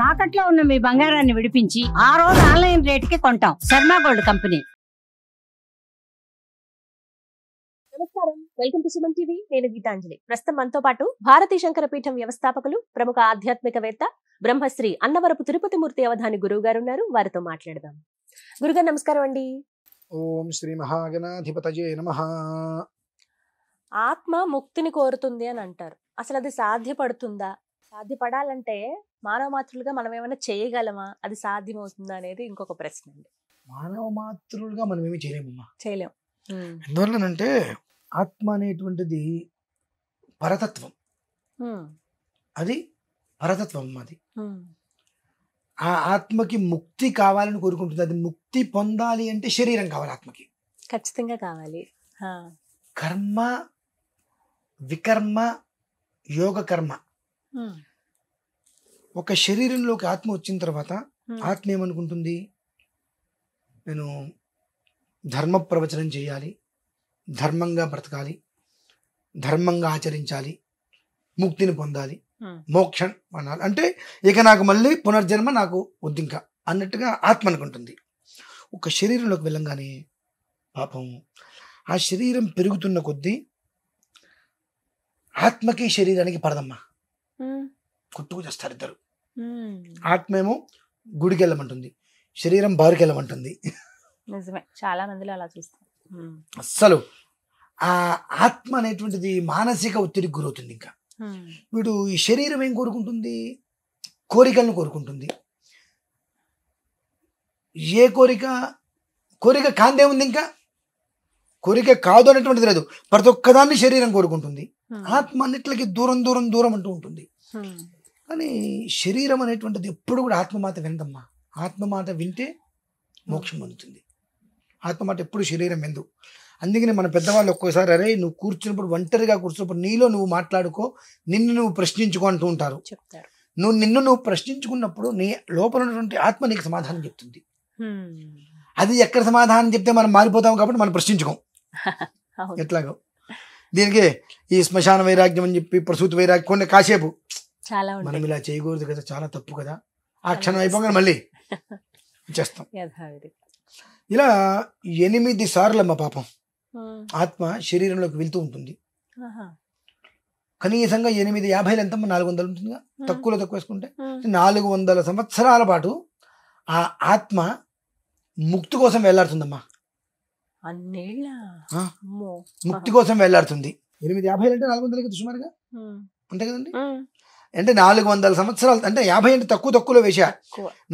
తాకట్లో ఉన్న మీ బంగారాన్ని విడిపించి ఆ రోజు ఆన్లైన్ రేటుకి కొంటాం. Sharma gold company. నమస్కారం, వెల్కమ్ టు సుమన్ టీవీ. నేను గీతాంజలి. ప్రస్తుతం మనతో పాటు భారతీ శంకర పీఠం వ్యవస్థాపకులు, ప్రముఖ ఆధ్యాత్మికవేత్త, బ్రహ్మశ్రీ అన్నవరపు తిరుపతి మూర్తి అవధాని గురువు గారు ఉన్నారు. వారితో మాట్లాడదాం. గురుగారు నమస్కారం అండి. ఓం శ్రీ మహాగణాధిపతయే నమః. ఆత్మ ముక్తిని కోరుతుంది అని అంటారు. అసలు అది సాధ్యపడుతుందా? సాధ్యపడాలంటే మానవ మాతృలుగా మనం ఏమైనా చేయగలమా? అది సాధ్యమవుతుందా అనేది ఇంకొక ప్రశ్న అండి. మానవ మాతృలుగా మనం ఏమి చేయలేమమ్మా. చేయలేం. ఎందువల్లనంటే ఆత్మ అనేటువంటిది పరతత్వం. అది పరతత్వం. అది ఆ ఆత్మకి ముక్తి కావాలని కోరుకుంటుంది. అది ముక్తి పొందాలి అంటే శరీరం కావాలి ఆత్మకి. ఖచ్చితంగా కావాలి. కర్మ, వికర్మ, యోగ కర్మ. ఒక శరీరంలోకి ఆత్మ వచ్చిన తర్వాత ఆత్మ ఏమనుకుంటుంది? నేను ధర్మ ప్రవచనం చేయాలి, ధర్మంగా బ్రతకాలి, ధర్మంగా ఆచరించాలి, ముక్తిని పొందాలి, మోక్షం అనాలి. అంటే ఇక నాకు మళ్ళీ పునర్జన్మ నాకు వద్దు ఇంకా అన్నట్టుగా ఆత్మ అనుకుంటుంది. ఒక శరీరంలోకి వెళ్ళంగానే పాపం ఆ శరీరం పెరుగుతున్న కొద్దీ ఆత్మకి శరీరానికి పడదమ్మా. కొట్టుకు చేస్తారు ఇద్దరు. ఆత్మ ఏమో గుడికి వెళ్ళమంటుంది, శరీరం బారుకి వెళ్ళమంటుంది. నిజమే, చాలా మందిలో అలా చూస్తాం. అస్సలు ఆ ఆత్మ అనేటువంటిది మానసిక ఒత్తిడికి గురవుతుంది. ఇంకా వీడు ఈ శరీరం ఏం కోరుకుంటుంది? కోరికలను కోరుకుంటుంది. ఏ కోరిక కాందే ఉంది? ఇంకా కోరిక కాదు అనేటువంటిది లేదు. ప్రతి ఒక్కదాన్ని శరీరం కోరుకుంటుంది. ఆత్మ అన్నిట్లకి దూరం దూరం దూరం అంటూ ఉంటుంది. కానీ శరీరం అనేటువంటిది ఎప్పుడు కూడా ఆత్మ మాట వినదమ్మా. ఆత్మ మాట వింటే మోక్షం పొందుతుంది. ఆత్మ మాట ఎప్పుడు శరీరం విందు. అందుకని మన పెద్దవాళ్ళు ఒక్కోసారి అరే నువ్వు కూర్చున్నప్పుడు, ఒంటరిగా కూర్చున్నప్పుడు నీలో నువ్వు మాట్లాడుకో, నిన్ను నువ్వు ప్రశ్నించుకో అంటూ ఉంటారు. నిన్ను ప్రశ్నించుకున్నప్పుడు నీ లోపల ఉన్నటువంటి ఆత్మ నీకు సమాధానం చెప్తుంది. అది ఎక్కడ సమాధానం చెప్తే మనం మారిపోతాం కాబట్టి మనం ప్రశ్నించుకోం. ఎట్లాగో దీనికి ఈ శ్మశాన వైరాగ్యం అని చెప్పి, ప్రసూతి వైరాగ్యం కొన్ని కాసేపు మనం ఇలా చేయకూడదు కదా, చాలా తప్పు కదా, ఆ క్షణం అయిపోగానే మళ్ళీ చేస్తాం. ఇలా 8 సార్లు అమ్మ పాపం ఆత్మ శరీరంలోకి వెళ్తూ ఉంటుంది. కనీసంగా 850 ఎంతమ్మా? 400 ఉంటుందిగా, తక్కువలో తక్కువ వేసుకుంటే 400 సంవత్సరాల పాటు ఆ ఆత్మ ముక్తి కోసం వెళ్లాడుతుందమ్మా. ముక్తి కోసం వెళ్లాడుతుంది. 850 అంటే 400 సుమారుగా అంతే కదండి. అంటే 400 సంవత్సరాలు, అంటే 50 అంటే తక్కువలో వేశా.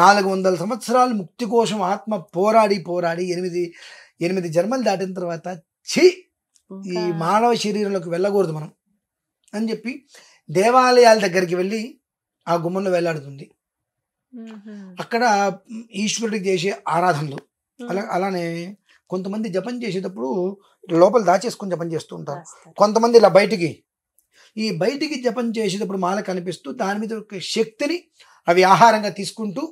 400 సంవత్సరాలు ముక్తి కోసం ఆత్మ పోరాడి 8 జన్మలు దాటిన తర్వాత ఈ మానవ శరీరంలోకి వెళ్ళకూడదు మనం అని చెప్పి దేవాలయాల దగ్గరికి వెళ్ళి ఆ గుమ్మంలో వెళ్ళాడుతుంది. అక్కడ ఈశ్వరుడికి చేసే ఆరాధనలు. అలానే కొంతమంది జపం చేసేటప్పుడు లోపల దాచేసుకొని జపం చేస్తూ ఉంటారు. కొంతమంది ఇలా బయటికి జపం చేసేటప్పుడు మాల కనిపిస్తూ దాని మీద ఒక శక్తిని అవి ఆహారంగా తీసుకుంటూ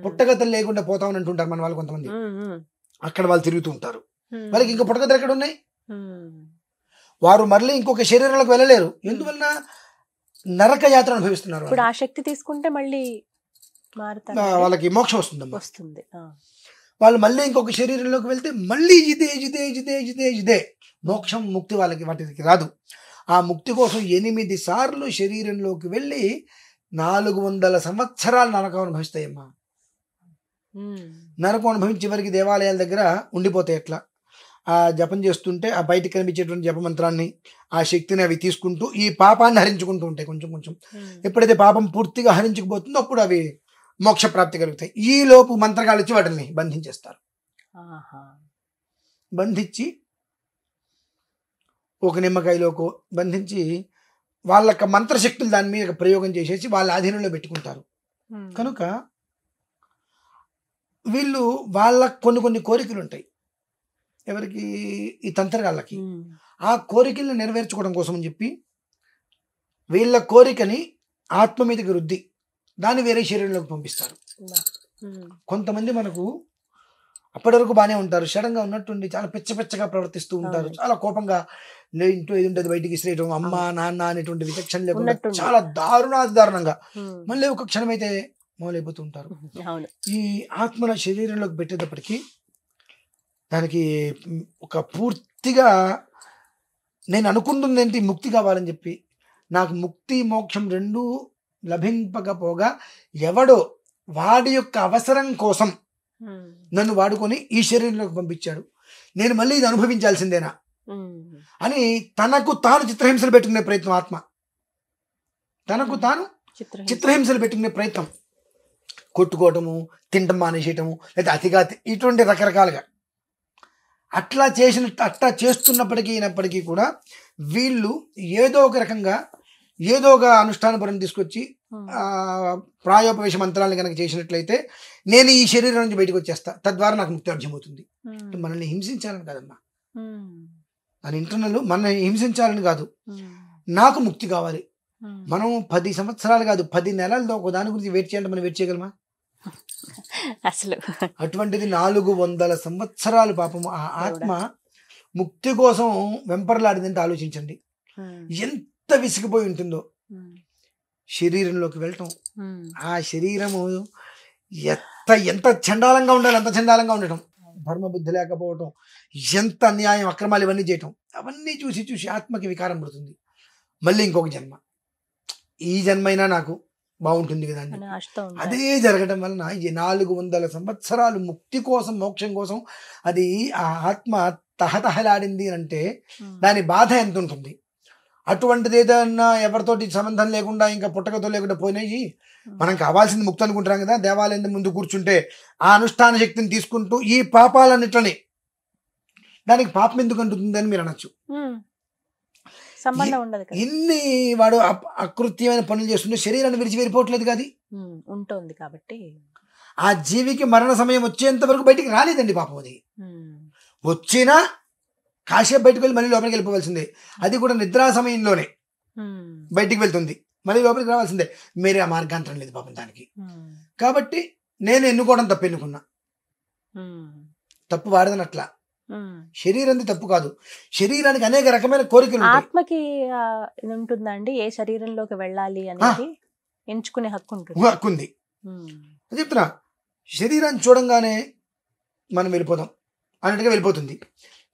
పుట్టగతలు లేకుండా పోతామని అంటుంటారు మన వాళ్ళు. కొంతమంది అక్కడ వాళ్ళు తిరుగుతూ ఉంటారు. వాళ్ళకి ఇంకా పుట్టగతలు ఎక్కడ ఉన్నాయి? వారు మళ్ళీ ఇంకొక శరీరంలోకి వెళ్ళలేరు. ఎందువలన? నరక యాత్ర అనుభవిస్తున్నారు. ఇప్పుడు ఆ శక్తి తీసుకుంటే మళ్ళీ వాళ్ళకి మోక్షం వస్తుంది. వాళ్ళు మళ్ళీ ఇంకొక శరీరంలోకి వెళ్తే మళ్ళీ ఇదే మోక్షం, ముక్తి వాళ్ళకి వాటికి రాదు. ఆ ముక్తి కోసం 8 సార్లు శరీరంలోకి వెళ్ళి 400 సంవత్సరాలు నరకం అనుభవిస్తాయమ్మా. నరకం అనుభవించే వరకు దేవాలయాల దగ్గర ఉండిపోతాయి. ఎట్లా? ఆ జపం చేస్తుంటే ఆ బయటకు కనిపించేటువంటి జపమంత్రాన్ని, ఆ శక్తిని అవి తీసుకుంటూ ఈ పాపాన్ని హరించుకుంటూ ఉంటాయి కొంచెం కొంచెం. ఎప్పుడైతే పాపం పూర్తిగా హరించుకుపోతుందో అప్పుడు అవి మోక్ష ప్రాప్తి కలుగుతాయి. ఈ లోపు మంత్రగాలు వచ్చి వాటిని బంధించేస్తారు. బంధించి ఒక నిమ్మకాయలోకి బంధించి వాళ్ళ మంత్రశక్తులు దాని మీద ప్రయోగం చేసేసి వాళ్ళ ఆధీనంలో పెట్టుకుంటారు. కనుక వీళ్ళు వాళ్ళ కొన్ని కోరికలు ఉంటాయి. ఎవరికి? ఈ తంత్రగాళ్ళకి. ఆ కోరికలను నెరవేర్చుకోవడం కోసం అని చెప్పి వీళ్ళ కోరికని ఆత్మ మీదకి రుద్ది దాన్ని వేరే శరీరంలోకి పంపిస్తారు. కొంతమంది మనకు అప్పటి వరకు బాగానే ఉంటారు, సడన్గా ఉన్నట్టుండి చాలా పిచ్చగా ప్రవర్తిస్తూ ఉంటారు. చాలా కోపంగా ఇంట్లో ఏది ఉంటుంది బయటికి ఇసిరేయడం, అమ్మ నాన్న అనేటువంటి విచక్షణ లేకుండా చాలా దారుణంగా. మళ్ళీ ఒక క్షణం అయితే మొదలైపోతూ ఉంటారు. అవును. ఈ ఆత్మల శరీరంలోకి పెట్టేటప్పటికి దానికి ఒక పూర్తిగా నేను అనుకుంటుంది ఏంటి, ముక్తి కావాలని చెప్పి. నాకు ముక్తి మోక్షం రెండూ లభింపకపోగా ఎవడో వాడి యొక్క అవసరం కోసం నన్ను వాడుకొని ఈ శరీరంలోకి పంపించాడు, నేను మళ్ళీ ఇది అనుభవించాల్సిందేనా అని తనకు తాను చిత్రహింసలు పెట్టుకునే ప్రయత్నం. ఆత్మ తనకు తాను చిత్రహింసలు పెట్టుకునే ప్రయత్నం, కొట్టుకోవటము, తింటం మానేసేయటము, లేదా అతిగా ఇటువంటి రకరకాలుగా అట్లా చేస్తున్నప్పటికీ కూడా వీళ్ళు ఏదో ఒక రకంగా ఏదో ఒక అనుష్ఠానపరం తీసుకొచ్చి ప్రాయోపవేశ మంత్రాలను కనుక చేసినట్లయితే నేను ఈ శరీరం నుంచి బయటకు వచ్చేస్తా, తద్వారా నాకు ముక్తి అర్జమవుతుంది. మనల్ని హింసించాలని కాదమ్మా, మన ఇంటర్నల్ మన హింసించాలని కాదు, నాకు ముక్తి కావాలి. మనం 10 సంవత్సరాలు కాదు 10 నెలలతో ఒక దాని గురించి వెయిట్ చేయాలంటే మనం వెయిట్ చేయగలమా అసలు? అటువంటిది 400 సంవత్సరాలు పాపం ఆ ఆత్మ ముక్తి కోసం వెంపర్లాడిందంటే ఆలోచించండి ఎంత విసిగిపోయి ఉంటుందో. శరీరంలోకి వెళ్ళటం, ఆ శరీరము ఎంత చండాలంగా ఉండాలి అంత చండాలంగా ఉండటం, ధర్మబుద్ధి లేకపోవటం, ఎంత అన్యాయం అక్రమాలు ఇవన్నీ చేయటం, అవన్నీ చూసి ఆత్మకి వికారం పడుతుంది. మళ్ళీ ఇంకొక జన్మ, ఈ జన్మైనా నాకు బాగుంటుంది కదా అని అదే జరగడం వలన ఈ 400 సంవత్సరాలు ముక్తి కోసం మోక్షం కోసం అది ఆ ఆత్మ తహతహలాడింది అంటే దాని బాధ ఎంత ఉంటుంది. అటువంటిది ఏదన్నా ఎవరితోటి సంబంధం లేకుండా ఇంకా పుట్టకతో లేకుండా పోయినాయి, మనం కావాల్సింది ముక్తి అనుకుంటాం కదా, దేవాలయం ముందు కూర్చుంటే ఆ అనుష్ఠాన శక్తిని తీసుకుంటూ ఈ పాపాలన్నిట్లని, దానికి పాపం ఎందుకు అంటుంది అని మీరు అనొచ్చు. సంబంధం ఉండదు. ఇన్ని వాడు అకృత్యమైన పనులు చేస్తుంటే శరీరాన్ని విడిచి వెళ్ళిపోవట్లేదు కాదు ఉంటుంది కాబట్టి ఆ జీవికి మరణ సమయం వచ్చేంత వరకు బయటికి రాలేదండి పాపం. అది వచ్చినా కాసేపు బయటకు వెళ్ళి మళ్ళీ లోపలికి వెళ్ళిపోవాల్సిందే, అది కూడా నిద్రా సమయంలోనే బయటికి వెళ్తుంది, మళ్ళీ లోపలికి రావాల్సిందే. మీరే ఆ మార్గాంతరం లేదు పాపం దానికి. కాబట్టి నేను ఎన్నుకోవడం తప్పు ఎన్నుకున్నా, తప్పు వాడదని అట్లా. శరీరం తప్పు కాదు, శరీరానికి అనేక రకమైన కోరికలు. ఆత్మకి ఉంటుందండి ఏ శరీరంలోకి వెళ్ళాలి అనేది ఎంచుకునే హక్కు ఉంటుంది. హక్కుంది చెప్తున్నా. శరీరాన్ని చూడంగానే మనం వెళ్ళిపోదాం అన్నట్టుగా వెళ్ళిపోతుంది,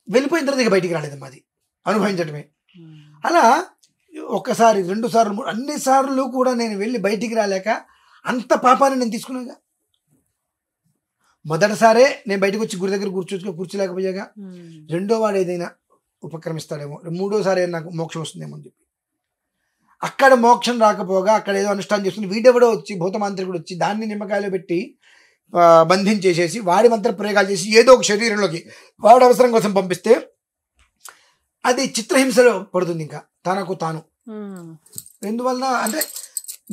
వెళ్ళిపోయిన తర్వాత ఇక బయటికి రాలేదమ్మా, అది అనుభవించడమే. అలా ఒక్కసారి 2 సార్లు అన్ని సార్లు కూడా నేను వెళ్ళి బయటికి రాలేక అంత పాపాన్ని నేను తీసుకున్నాగా. మొదటిసారే నేను బయటకు వచ్చి గురి దగ్గర కూర్చోలేకపోయాగా, రెండో వాడు ఏదైనా ఉపక్రమిస్తాడేమో, మూడోసారి నాకు మోక్షం వస్తుందేమో అని చెప్పి అక్కడ మోక్షం రాకపోగా అక్కడ ఏదో అనుష్ఠానం చేస్తుంది, వీడెవడో వచ్చి భూతమాంత్రికుడు వచ్చి దాన్ని నిమ్మకాయలో పెట్టి బంధించేసేసి వాడి మంత్ర ప్రయోగాలు చేసి ఏదో ఒక శరీరంలోకి వాడి అవసరం కోసం పంపిస్తే అది చిత్రహింసలో పడుతుంది ఇంకా తనకు తాను. ఎందువలన అంటే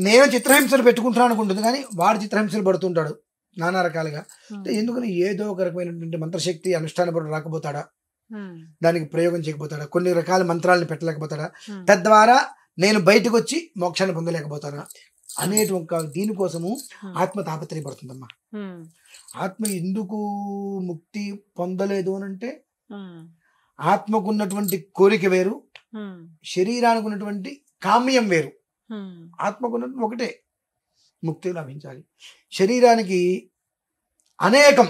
నేను చిత్రహింసలు పెట్టుకుంటున్నాను అనుకుంటుంది, కానీ వాడు చిత్రహింసలు పడుతుంటాడు నానా రకాలుగా. అంటే ఎందుకని ఏదో ఒక రకమైనటువంటి మంత్రశక్తి అనుష్ఠానపరుడు రాకపోతాడా, దానికి ప్రయోగం చేయకపోతాడా, కొన్ని రకాల మంత్రాలను పెట్టలేకపోతాడా, తద్వారా నేను బయటకు వచ్చి మోక్షాన్ని పొందలేకపోతానా అనేటువంటి దీనికోసము ఆత్మ తాపత్రయపడుతుందమ్మా. ఆత్మ ఎందుకు ముక్తి పొందలేదు అని అంటే ఆత్మకు ఉన్నటువంటి కోరిక వేరు, శరీరానికి ఉన్నటువంటి కామ్యం వేరు. ఆత్మకు ఉన్నటువంటి ఒకటే, ముక్తి లభించాలి. శరీరానికి అనేకం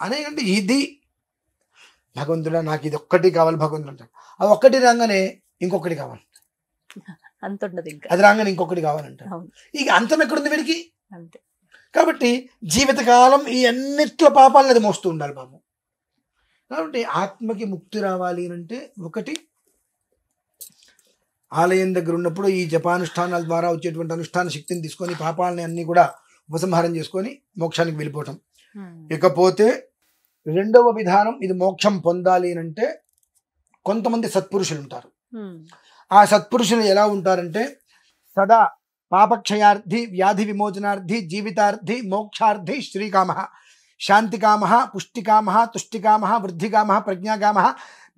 అంటే ఇది భగవంతుడా నాకు ఇది ఒక్కటి కావాలి భగవంతుడు అంటాడు, అది ఒక్కటి రాగానే ఇంకొకటి కావాలి, అంత ఉండదు, ఇంకా అది రాగానే ఇంకొకటి కావాలంటాడు. ఇక అంతం ఎక్కడుంది వీడికి? అంతే. కాబట్టి జీవితకాలం ఈ అన్నిట్ల పాపాలను అది మోస్తూ ఉండాలి పాపం. కాబట్టి ఆత్మకి ముక్తి రావాలి అంటే ఒకటి ఆలయం దగ్గర ఉన్నప్పుడు ఈ జపానుష్ఠానాల ద్వారా వచ్చేటువంటి అనుష్ఠాన శక్తిని తీసుకొని పాపాలని అన్ని కూడా ఉపసంహారం చేసుకొని మోక్షానికి వెళ్ళిపోవటం. ఇకపోతే రెండవ విధానం, ఇది మోక్షం పొందాలి అంటే కొంతమంది సత్పురుషులు ఉంటారు. ఆ సత్పురుషులు ఎలా ఉంటారంటే సదా పాపక్షయార్థి, వ్యాధి విమోచనార్థి, జీవితార్థి, మోక్షార్థి, శ్రీకామ, శాంతికామ, పుష్టికామ, తుష్టికామ, వృద్ధికామ, ప్రజ్ఞాకామ,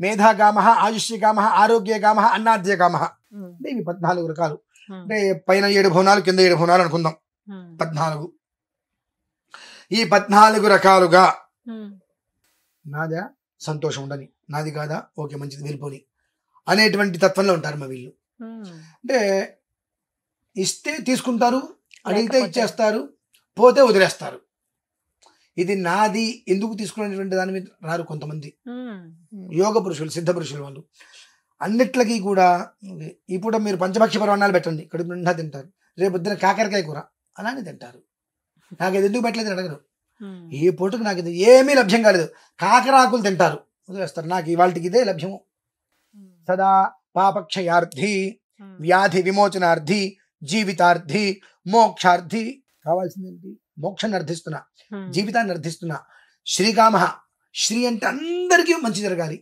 మేధాకామ, ఆయుష్యకామ, ఆరోగ్యకామ, అన్నాద్యకామ. అంటే ఇవి 14 రకాలు. అంటే పైన 7 భవనాలు కింద 7 భవనాలు అనుకుందాం, 14. ఈ 14 రకాలుగా నాదా సంతోషం ఉండని, నాది కాదా ఓకే మంచిది వెళ్ళిపోని అనేటువంటి తత్వంలో ఉంటారు మా వీళ్ళు. అంటే ఇస్తే తీసుకుంటారు, అడిగితే ఇచ్చేస్తారు, పోతే వదిలేస్తారు. ఇది నాది ఎందుకు తీసుకునేటువంటి దాని మీద రారు కొంతమంది యోగ పురుషులు, సిద్ధ పురుషులు. వాళ్ళు అన్నిట్లకి కూడా ఇప్పుడు మీరు పంచభక్ష పరమాన్నాలు పెట్టండి, కడుపు నిండా తింటారు. రేపు పొద్దున కాకరకాయ కూర అలానే తింటారు. నాకు ఇది ఎందుకు పెట్టలేదు అడగరు. ఏ పూటకు నాకు ఇది ఏమీ లభ్యం కాలేదు, కాకరాకులు తింటారు, వదిలేస్తారు. నాకు ఇవాళకి ఇదే లభ్యము. సదా పాపక్షయార్థి, వ్యాధి విమోచనార్థి, జీవితార్థి, మోక్షార్థి. కావాల్సిందేంటి? మోక్షాన్ని అర్థిస్తున్నా, జీవితాన్ని అర్థిస్తున్నా. శ్రీకామ, శ్రీ అంటే అందరికీ మంచి జరగాలి.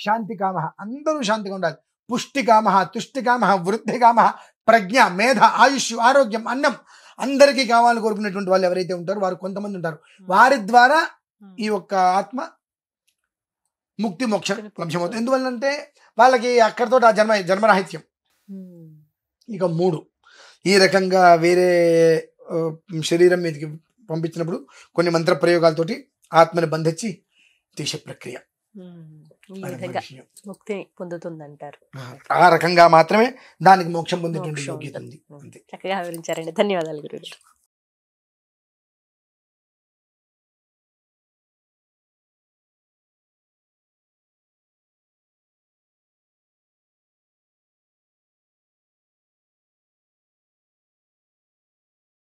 శాంతి కామ, అందరూ శాంతిగా ఉండాలి. పుష్టికామ, తుష్టికామ, వృద్ధికామ, ప్రజ్ఞ, మేధ, ఆయుష్, ఆరోగ్యం, అన్నం అందరికీ కావాలని కోరుకునేటువంటి వాళ్ళు ఎవరైతే ఉంటారో వారు కొంతమంది ఉంటారు. వారి ద్వారా ఈ యొక్క ఆత్మ ముక్తి మోక్షం లభ్యమవుతుంది. ఎందువల్లంటే వాళ్ళకి అక్కడితో ఆ జన్మరాహిత్యం. ఇక 3 ఈ రకంగా వేరే శరీరం మీదకి పంపించినప్పుడు కొన్ని మంత్ర ప్రయోగాలతోటి ఆత్మని బంధించి తీసే ప్రక్రియ. ముక్తిని పొందుతుందంటారు. ఆ రకంగా మాత్రమే దానికి మోక్షం పొందేటువంటి యోగ్యత ఉంది. చక్కగా వివరించారండి. ధన్యవాదాలు గురుగారు.